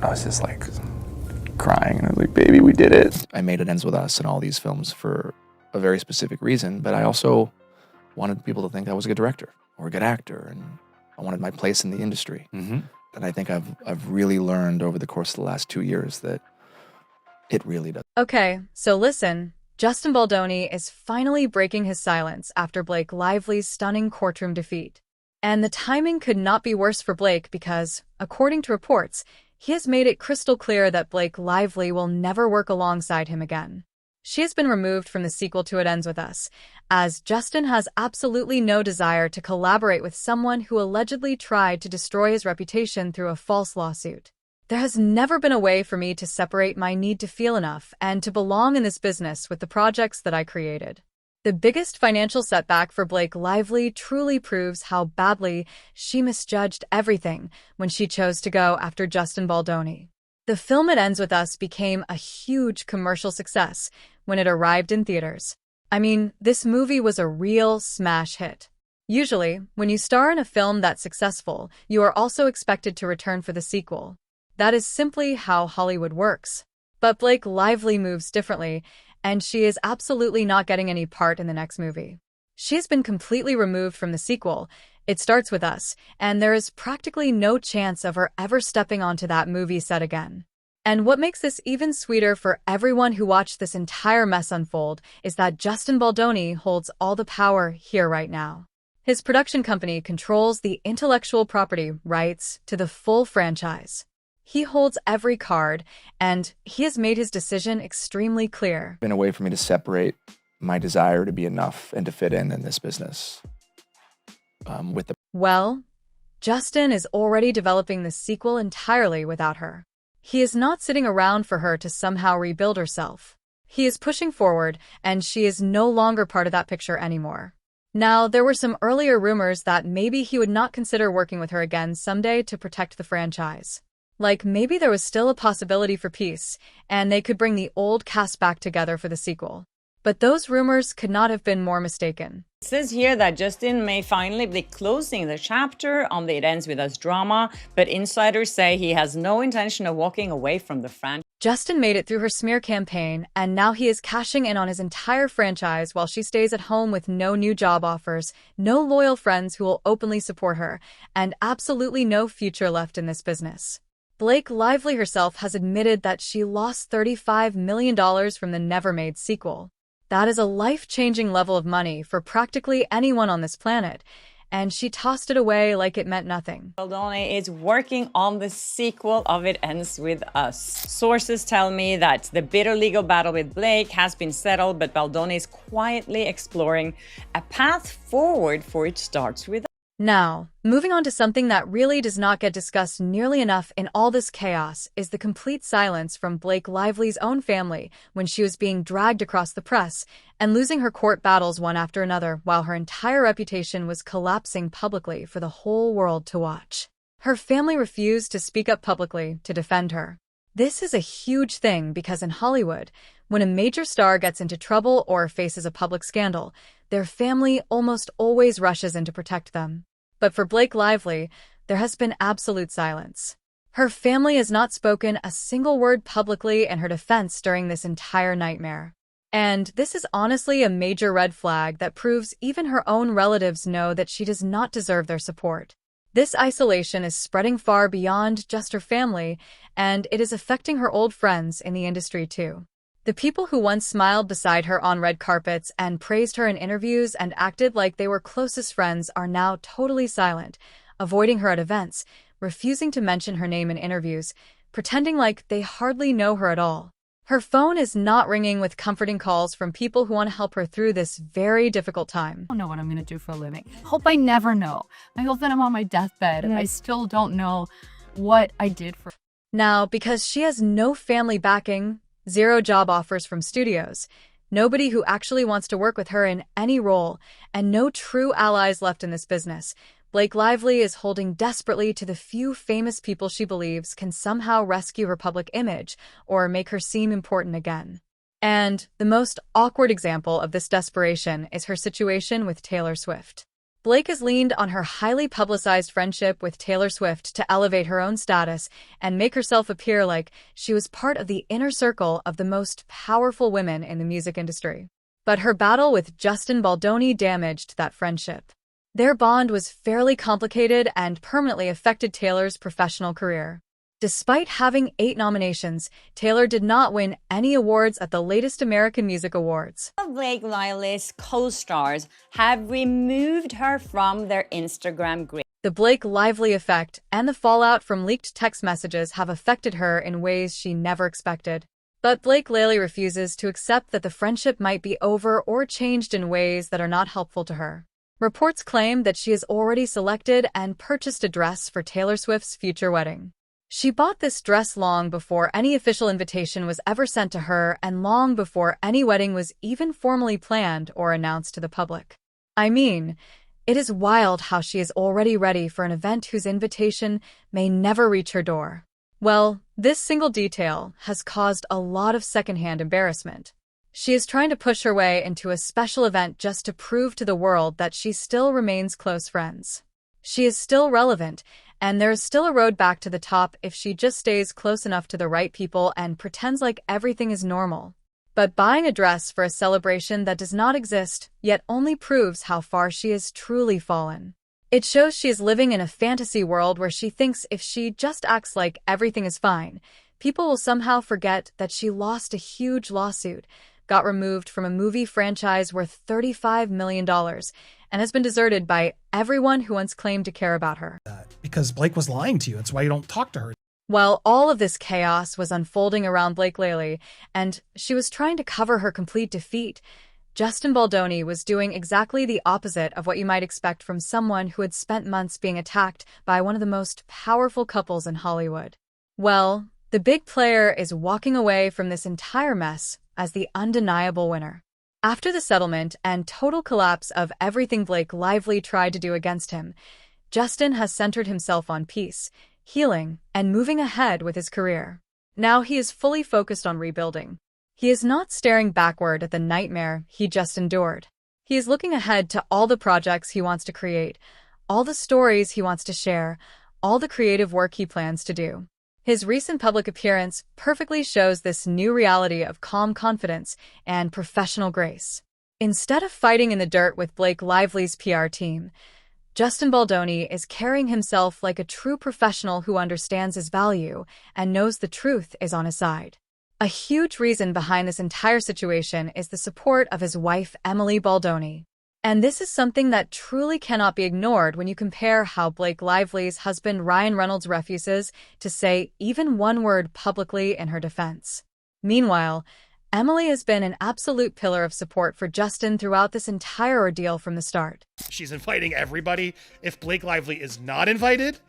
I was just like crying, and I was like, baby, we did it. I made It Ends With Us and all these films for a very specific reason, but I also wanted people to think I was a good director or a good actor, and I wanted my place in the industry. Mm-hmm. And I think I've really learned over the course of the last 2 years that it really does. Okay, so listen. Justin Baldoni is finally breaking his silence after Blake Lively's stunning courtroom defeat. And the timing could not be worse for Blake because, according to reports, he has made it crystal clear that Blake Lively will never work alongside him again. She has been removed from the sequel to It Ends With Us, as Justin has absolutely no desire to collaborate with someone who allegedly tried to destroy his reputation through a false lawsuit. There has never been a way for me to separate my need to feel enough and to belong in this business with the projects that I created. The biggest financial setback for Blake Lively truly proves how badly she misjudged everything when she chose to go after Justin Baldoni. The film It Ends With Us became a huge commercial success when it arrived in theaters. I mean, this movie was a real smash hit. Usually, when you star in a film that's successful, you are also expected to return for the sequel. That is simply how Hollywood works. But Blake Lively moves differently, and she is absolutely not getting any part in the next movie. She has been completely removed from the sequel, It Starts With Us, and there is practically no chance of her ever stepping onto that movie set again. And what makes this even sweeter for everyone who watched this entire mess unfold is that Justin Baldoni holds all the power here right now. His production company controls the intellectual property rights to the full franchise. He holds every card, and he has made his decision extremely clear. It's been a way for me to separate my desire to be enough and to fit in this business. Well, Justin is already developing the sequel entirely without her. He is not sitting around for her to somehow rebuild herself. He is pushing forward, and she is no longer part of that picture anymore. Now, there were some earlier rumors that maybe he would not consider working with her again someday to protect the franchise. Like, maybe there was still a possibility for peace, and they could bring the old cast back together for the sequel. But those rumors could not have been more mistaken. It says here that Justin may finally be closing the chapter on the It Ends With Us drama, but insiders say he has no intention of walking away from the franchise. Justin made it through her smear campaign, and now he is cashing in on his entire franchise while she stays at home with no new job offers, no loyal friends who will openly support her, and absolutely no future left in this business. Blake Lively herself has admitted that she lost $35 million from the never-made sequel. That is a life-changing level of money for practically anyone on this planet, and she tossed it away like it meant nothing. Baldoni is working on the sequel of It Ends With Us. Sources tell me that the bitter legal battle with Blake has been settled, but Baldoni is quietly exploring a path forward for It Starts With Us. Now, moving on to something that really does not get discussed nearly enough in all this chaos is the complete silence from Blake Lively's own family when she was being dragged across the press and losing her court battles one after another while her entire reputation was collapsing publicly for the whole world to watch. Her family refused to speak up publicly to defend her. This is a huge thing because in Hollywood, when a major star gets into trouble or faces a public scandal, their family almost always rushes in to protect them. But for Blake Lively, there has been absolute silence. Her family has not spoken a single word publicly in her defense during this entire nightmare. And this is honestly a major red flag that proves even her own relatives know that she does not deserve their support. This isolation is spreading far beyond just her family, and it is affecting her old friends in the industry too. The people who once smiled beside her on red carpets and praised her in interviews and acted like they were closest friends are now totally silent, avoiding her at events, refusing to mention her name in interviews, pretending like they hardly know her at all. Her phone is not ringing with comforting calls from people who want to help her through this very difficult time. I don't know what I'm going to do for a living. Hope I never know. I hope that I'm on my deathbed and I still don't know what I did for. Now, because she has no family backing, zero job offers from studios, nobody who actually wants to work with her in any role, and no true allies left in this business, Blake Lively is holding desperately to the few famous people she believes can somehow rescue her public image or make her seem important again. And the most awkward example of this desperation is her situation with Taylor Swift. Blake has leaned on her highly publicized friendship with Taylor Swift to elevate her own status and make herself appear like she was part of the inner circle of the most powerful women in the music industry. But her battle with Justin Baldoni damaged that friendship. Their bond was fairly complicated and permanently affected Taylor's professional career. Despite having 8 nominations, Taylor did not win any awards at the latest American Music Awards. Blake Lively's co-stars have removed her from their Instagram grid. The Blake Lively effect and the fallout from leaked text messages have affected her in ways she never expected. But Blake Lively refuses to accept that the friendship might be over or changed in ways that are not helpful to her. Reports claim that she has already selected and purchased a dress for Taylor Swift's future wedding. She bought this dress long before any official invitation was ever sent to her and long before any wedding was even formally planned or announced to the public. I mean, it is wild how she is already ready for an event whose invitation may never reach her door. Well, this single detail has caused a lot of secondhand embarrassment. She is trying to push her way into a special event just to prove to the world that she still remains close friends. She is still relevant, and there is still a road back to the top if she just stays close enough to the right people and pretends like everything is normal. But buying a dress for a celebration that does not exist yet only proves how far she has truly fallen. It shows she is living in a fantasy world where she thinks if she just acts like everything is fine, people will somehow forget that she lost a huge lawsuit, got removed from a movie franchise worth $35 million, and has been deserted by everyone who once claimed to care about her. Because Blake was lying to you. That's why you don't talk to her. While all of this chaos was unfolding around Blake Lively, and she was trying to cover her complete defeat, Justin Baldoni was doing exactly the opposite of what you might expect from someone who had spent months being attacked by one of the most powerful couples in Hollywood. Well, the big player is walking away from this entire mess as the undeniable winner. After the settlement and total collapse of everything Blake Lively tried to do against him, Justin has centered himself on peace, healing, and moving ahead with his career. Now he is fully focused on rebuilding. He is not staring backward at the nightmare he just endured. He is looking ahead to all the projects he wants to create, all the stories he wants to share, all the creative work he plans to do. His recent public appearance perfectly shows this new reality of calm confidence and professional grace. Instead of fighting in the dirt with Blake Lively's PR team, Justin Baldoni is carrying himself like a true professional who understands his value and knows the truth is on his side. A huge reason behind this entire situation is the support of his wife, Emily Baldoni. And this is something that truly cannot be ignored when you compare how Blake Lively's husband Ryan Reynolds refuses to say even one word publicly in her defense. Meanwhile, Emily has been an absolute pillar of support for Justin throughout this entire ordeal from the start. She's inviting everybody. If Blake Lively is not invited,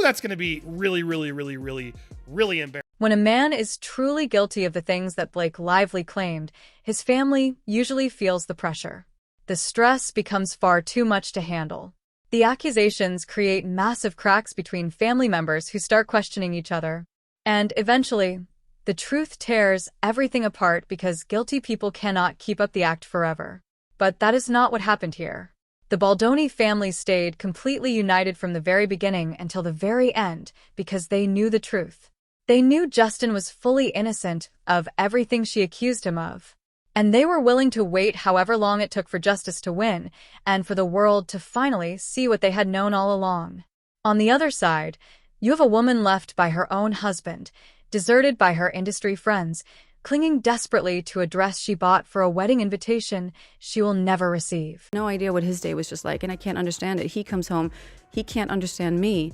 that's going to be really embarrassing. When a man is truly guilty of the things that Blake Lively claimed, his family usually feels the pressure. The stress becomes far too much to handle. The accusations create massive cracks between family members who start questioning each other. And eventually, the truth tears everything apart because guilty people cannot keep up the act forever. But that is not what happened here. The Baldoni family stayed completely united from the very beginning until the very end because they knew the truth. They knew Justin was fully innocent of everything she accused him of. And they were willing to wait however long it took for justice to win and for the world to finally see what they had known all along. On the other side, you have a woman left by her own husband, deserted by her industry friends, clinging desperately to a dress she bought for a wedding invitation she will never receive. No idea what his day was just like, and I can't understand it. He comes home, he can't understand me,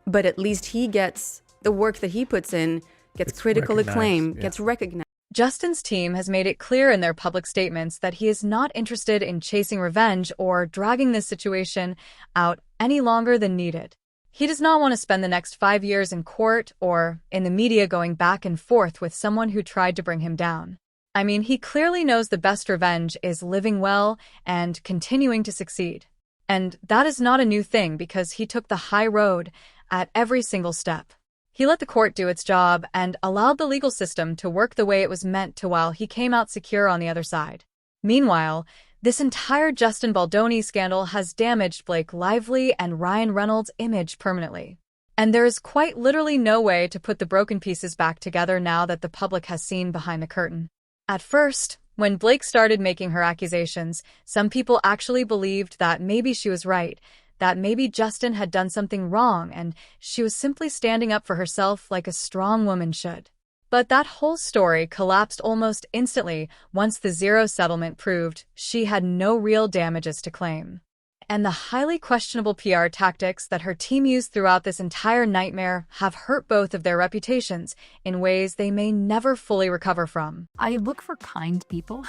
but at least he gets the work that he puts in, gets critical acclaim, gets recognized. Justin's team has made it clear in their public statements that he is not interested in chasing revenge or dragging this situation out any longer than needed. He does not want to spend the next 5 years in court or in the media going back and forth with someone who tried to bring him down. I mean, he clearly knows the best revenge is living well and continuing to succeed. And that is not a new thing because he took the high road at every single step. He let the court do its job and allowed the legal system to work the way it was meant to while he came out secure on the other side. Meanwhile, This entire Justin Baldoni scandal has damaged Blake Lively and Ryan Reynolds' image permanently. And there is quite literally no way to put the broken pieces back together now that the public has seen behind the curtain. At first, when Blake started making her accusations, some people actually believed that maybe she was right, that maybe Justin had done something wrong and she was simply standing up for herself like a strong woman should. But that whole story collapsed almost instantly once the zero settlement proved she had no real damages to claim. And the highly questionable PR tactics that her team used throughout this entire nightmare have hurt both of their reputations in ways they may never fully recover from. I look for kind people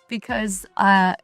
because that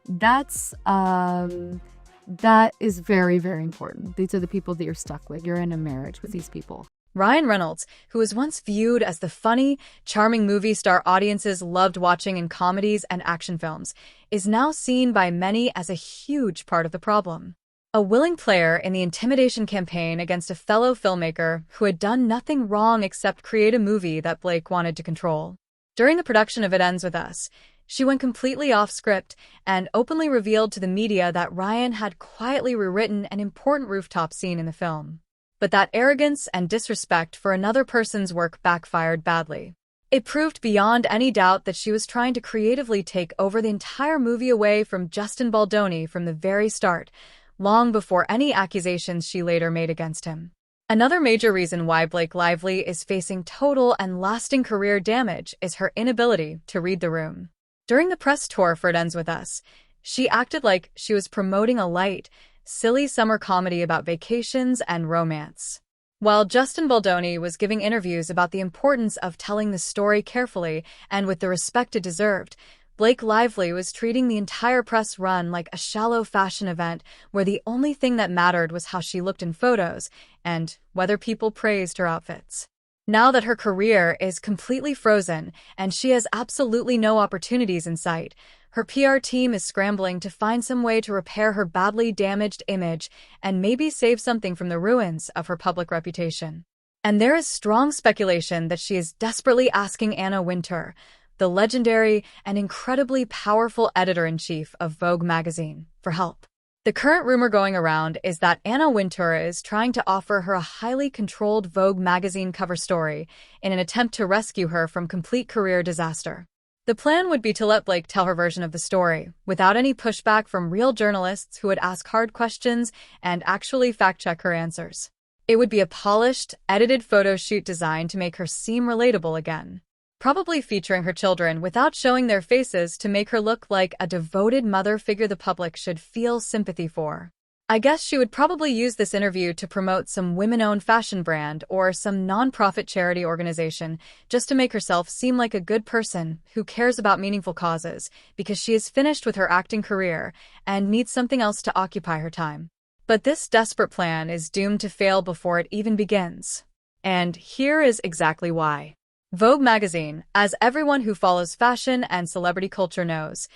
is very, very important. These are the people that you're stuck with. You're in a marriage with these people. Ryan Reynolds, who was once viewed as the funny, charming movie star audiences loved watching in comedies and action films, is now seen by many as a huge part of the problem. A willing player in the intimidation campaign against a fellow filmmaker who had done nothing wrong except create a movie that Blake wanted to control. During the production of It Ends With Us, she went completely off script and openly revealed to the media that Ryan had quietly rewritten an important rooftop scene in the film. But that arrogance and disrespect for another person's work backfired badly. It proved beyond any doubt that she was trying to creatively take over the entire movie away from Justin Baldoni from the very start, long before any accusations she later made against him. Another major reason why Blake Lively is facing total and lasting career damage is her inability to read the room. During the press tour for It Ends With Us, she acted like she was promoting a light, silly summer comedy about vacations and romance. While Justin Baldoni was giving interviews about the importance of telling the story carefully and with the respect it deserved, Blake Lively was treating the entire press run like a shallow fashion event where the only thing that mattered was how she looked in photos and whether people praised her outfits. Now that her career is completely frozen and she has absolutely no opportunities in sight, her PR team is scrambling to find some way to repair her badly damaged image and maybe save something from the ruins of her public reputation. And there is strong speculation that she is desperately asking Anna Wintour, the legendary and incredibly powerful editor-in-chief of Vogue magazine, for help. The current rumor going around is that Anna Wintour is trying to offer her a highly controlled Vogue magazine cover story in an attempt to rescue her from complete career disaster. The plan would be to let Blake tell her version of the story, without any pushback from real journalists who would ask hard questions and actually fact-check her answers. It would be a polished, edited photo shoot designed to make her seem relatable again, probably featuring her children without showing their faces to make her look like a devoted mother figure the public should feel sympathy for. I guess she would probably use this interview to promote some women-owned fashion brand or some non-profit charity organization just to make herself seem like a good person who cares about meaningful causes because she is finished with her acting career and needs something else to occupy her time. But this desperate plan is doomed to fail before it even begins. And here is exactly why. Vogue magazine, as everyone who follows fashion and celebrity culture knows,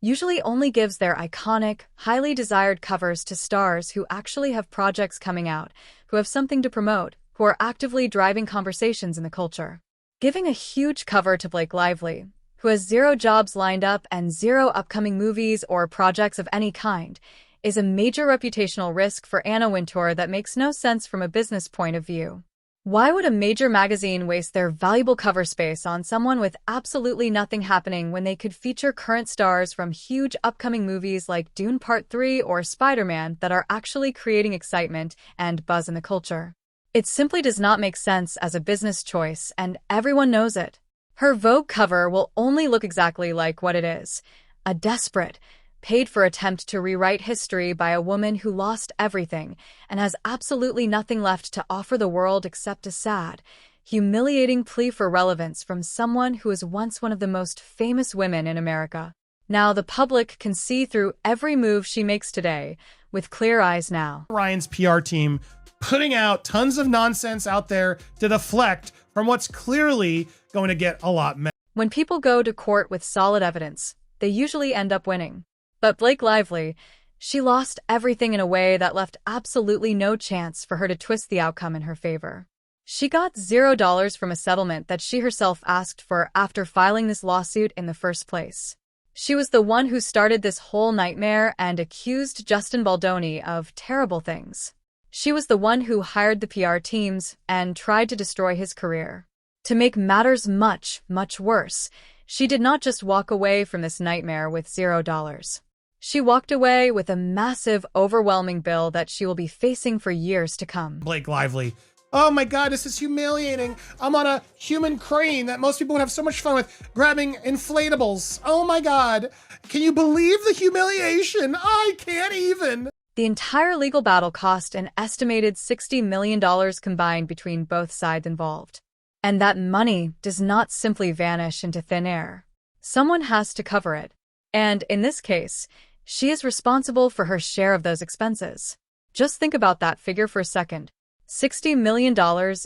usually only gives their iconic, highly desired covers to stars who actually have projects coming out, who have something to promote, who are actively driving conversations in the culture. Giving a huge cover to Blake Lively, who has 0 jobs lined up and 0 upcoming movies or projects of any kind, is a major reputational risk for Anna Wintour that makes no sense from a business point of view. Why would a major magazine waste their valuable cover space on someone with absolutely nothing happening when they could feature current stars from huge upcoming movies like Dune Part 3 or Spider-Man that are actually creating excitement and buzz in the culture? It simply does not make sense as a business choice, and everyone knows it. Her Vogue cover will only look exactly like what it is: a desperate, paid-for attempt to rewrite history by a woman who lost everything and has absolutely nothing left to offer the world except a sad, humiliating plea for relevance from someone who was once one of the most famous women in America. Now the public can see through every move she makes today with clear eyes now. Ryan's PR team putting out tons of nonsense out there to deflect from what's clearly going to get a lot messy. When people go to court with solid evidence, they usually end up winning. But Blake Lively, she lost everything in a way that left absolutely no chance for her to twist the outcome in her favor. She got $0 from a settlement that she herself asked for after filing this lawsuit in the first place. She was the one who started this whole nightmare and accused Justin Baldoni of terrible things. She was the one who hired the PR teams and tried to destroy his career. To make matters much, much worse, she did not just walk away from this nightmare with $0. She walked away with a massive, overwhelming bill that she will be facing for years to come. Blake Lively. Oh my God, this is humiliating. I'm on a human crane that most people would have so much fun with, grabbing inflatables. Oh my God. Can you believe the humiliation? I can't even. The entire legal battle cost an estimated $60 million combined between both sides involved. And that money does not simply vanish into thin air. Someone has to cover it. And in this case, she is responsible for her share of those expenses. Just think about that figure for a second. $60 million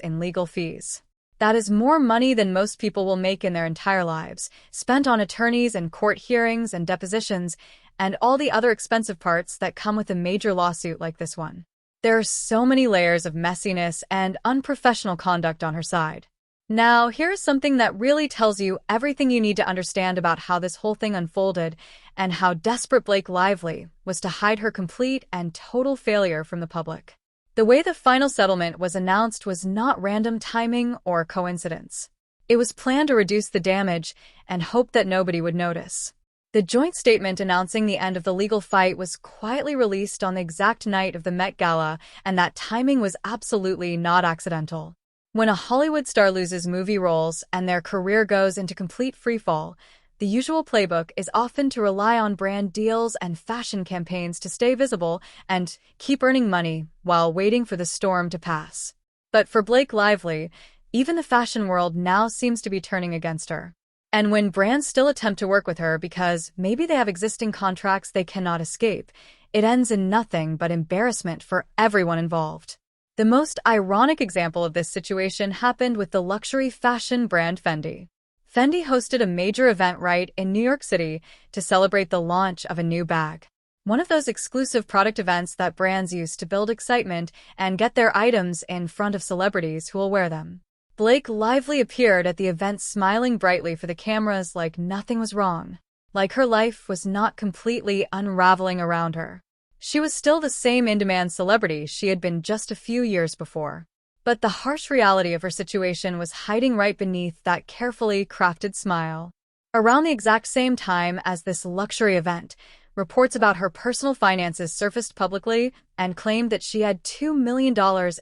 in legal fees. That is more money than most people will make in their entire lives, spent on attorneys and court hearings and depositions, and all the other expensive parts that come with a major lawsuit like this one. There are so many layers of messiness and unprofessional conduct on her side. Now, here's something that really tells you everything you need to understand about how this whole thing unfolded and how desperate Blake Lively was to hide her complete and total failure from the public. The way the final settlement was announced was not random timing or coincidence. It was planned to reduce the damage and hope that nobody would notice. The joint statement announcing the end of the legal fight was quietly released on the exact night of the Met Gala, and that timing was absolutely not accidental. When a Hollywood star loses movie roles and their career goes into complete freefall, the usual playbook is often to rely on brand deals and fashion campaigns to stay visible and keep earning money while waiting for the storm to pass. But for Blake Lively, even the fashion world now seems to be turning against her. And when brands still attempt to work with her because maybe they have existing contracts they cannot escape, it ends in nothing but embarrassment for everyone involved. The most ironic example of this situation happened with the luxury fashion brand Fendi. Fendi hosted a major event in New York City to celebrate the launch of a new bag. One of those exclusive product events that brands use to build excitement and get their items in front of celebrities who will wear them. Blake Lively appeared at the event smiling brightly for the cameras like nothing was wrong, like her life was not completely unraveling around her. She was still the same in-demand celebrity she had been just a few years before. But the harsh reality of her situation was hiding right beneath that carefully crafted smile. Around the exact same time as this luxury event, reports about her personal finances surfaced publicly and claimed that she had $2 million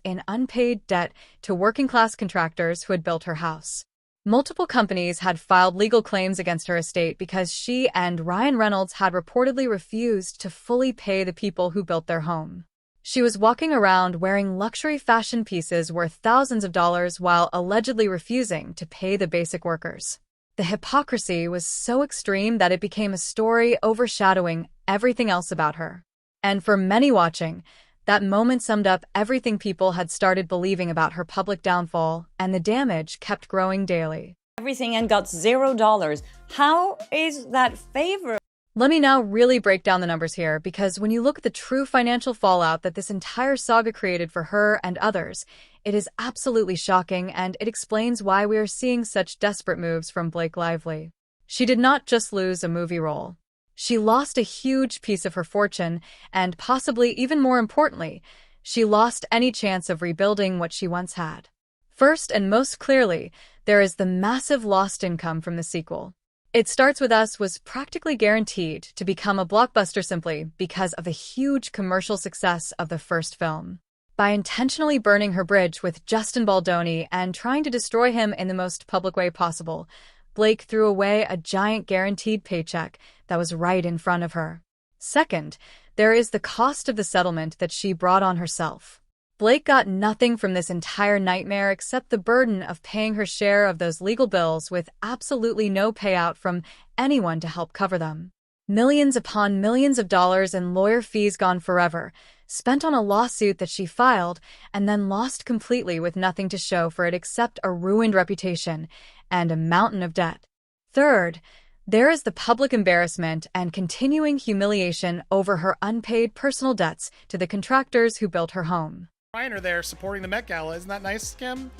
in unpaid debt to working-class contractors who had built her house. Multiple companies had filed legal claims against her estate because she and Ryan Reynolds had reportedly refused to fully pay the people who built their home. She was walking around wearing luxury fashion pieces worth thousands of dollars while allegedly refusing to pay the basic workers. The hypocrisy was so extreme that it became a story overshadowing everything else about her. And for many watching, that moment summed up everything people had started believing about her public downfall, and the damage kept growing daily. Everything and got $0. How is that favorable? Let me now really break down the numbers here, because when you look at the true financial fallout that this entire saga created for her and others, it is absolutely shocking, and it explains why we are seeing such desperate moves from Blake Lively. She did not just lose a movie role. She lost a huge piece of her fortune, and possibly even more importantly, she lost any chance of rebuilding what she once had. First and most clearly, there is the massive lost income from the sequel. It Starts With Us was practically guaranteed to become a blockbuster simply because of the huge commercial success of the first film. By intentionally burning her bridge with Justin Baldoni and trying to destroy him in the most public way possible, Blake threw away a giant guaranteed paycheck that was right in front of her. Second, there is the cost of the settlement that she brought on herself. Blake got nothing from this entire nightmare except the burden of paying her share of those legal bills with absolutely no payout from anyone to help cover them. Millions upon millions of dollars in lawyer fees gone forever, spent on a lawsuit that she filed and then lost completely with nothing to show for it except a ruined reputation and a mountain of debt. Third, there is the public embarrassment and continuing humiliation over her unpaid personal debts to the contractors who built her home. Ryan are there supporting the Met Gala. Isn't that nice, Kim?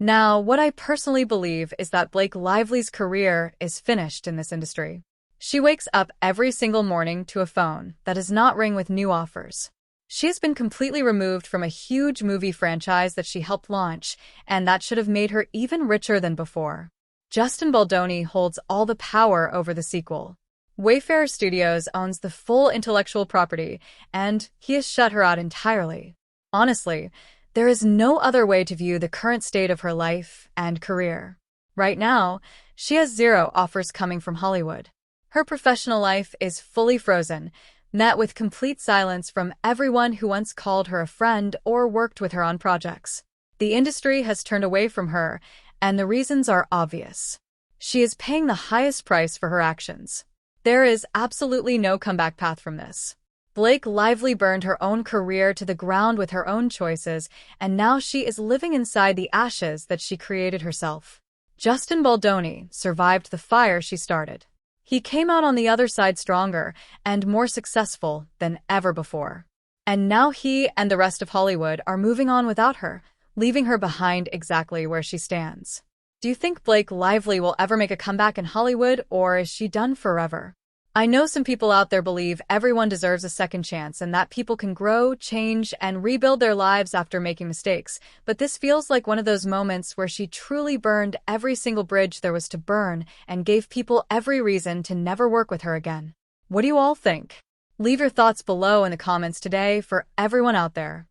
Now, what I personally believe is that Blake Lively's career is finished in this industry. She wakes up every single morning to a phone that does not ring with new offers. She has been completely removed from a huge movie franchise that she helped launch, and that should have made her even richer than before. Justin Baldoni holds all the power over the sequel. Wayfarer Studios owns the full intellectual property, and he has shut her out entirely. Honestly, there is no other way to view the current state of her life and career. Right now, she has 0 offers coming from Hollywood. Her professional life is fully frozen, met with complete silence from everyone who once called her a friend or worked with her on projects. The industry has turned away from her, and the reasons are obvious. She is paying the highest price for her actions. There is absolutely no comeback path from this. Blake Lively burned her own career to the ground with her own choices, and now she is living inside the ashes that she created herself. Justin Baldoni survived the fire she started. He came out on the other side stronger and more successful than ever before. And now he and the rest of Hollywood are moving on without her, leaving her behind exactly where she stands. Do you think Blake Lively will ever make a comeback in Hollywood, or is she done forever? I know some people out there believe everyone deserves a second chance and that people can grow, change, and rebuild their lives after making mistakes, but this feels like one of those moments where she truly burned every single bridge there was to burn and gave people every reason to never work with her again. What do you all think? Leave your thoughts below in the comments today for everyone out there.